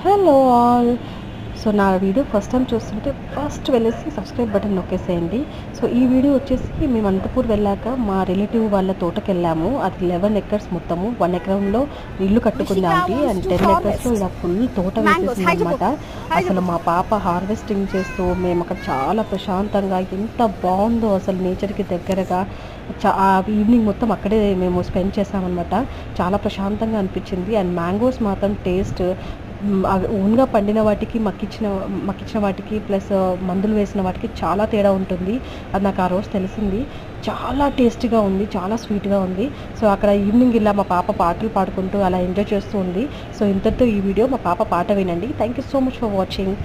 Hello all. So నా video first time చూస్తుంటే first వెళ్ళేసి సబ్స్క్రైబ్ బటన్ నొక్కేసేయండి. సో ఈ వీడియో వచ్చేసి మేము అనంతపూర్ వెళ్ళాక మా రిలేటివ్ వాళ్ళ తోటకి వెళ్ళాము. అది 11 ఎకర్స్ మొత్తము. 1 ఎకరంలో ఇల్లు కట్టుకుంది ఆంటీ అండ్ 10 ఎకర్స్లో ఇలా ఫుల్ తోట వేసేసింది అనమాట. అసలు మా పాప హార్వెస్టింగ్ చేస్తూ మేము అక్కడ చాలా ప్రశాంతంగా ఎంత బాగుందో అసలు నేచర్కి దగ్గరగా ఈవినింగ్ మొత్తం అక్కడే మేము స్పెండ్ చేసామన్నమాట. చాలా ప్రశాంతంగా అనిపించింది అండ్ మ్యాంగోస్ మాత్రం టేస్ట్ అవి ఓన్గా పండిన వాటికి మక్కిచ్చిన వాటికి ప్లస్ మందులు వేసిన వాటికి చాలా తేడా ఉంటుంది. అది నాకు ఆ రోజు తెలిసింది. చాలా టేస్టీగా ఉంది, చాలా స్వీట్గా ఉంది. సో అక్కడ ఈవినింగ్ ఇలా మా పాప పాటలు పాడుకుంటూ అలా ఎంజాయ్ చేస్తూ ఉంది. సో ఇంతటితో ఈ వీడియో. మా పాప పాట వినండి. Thank you so much for watching.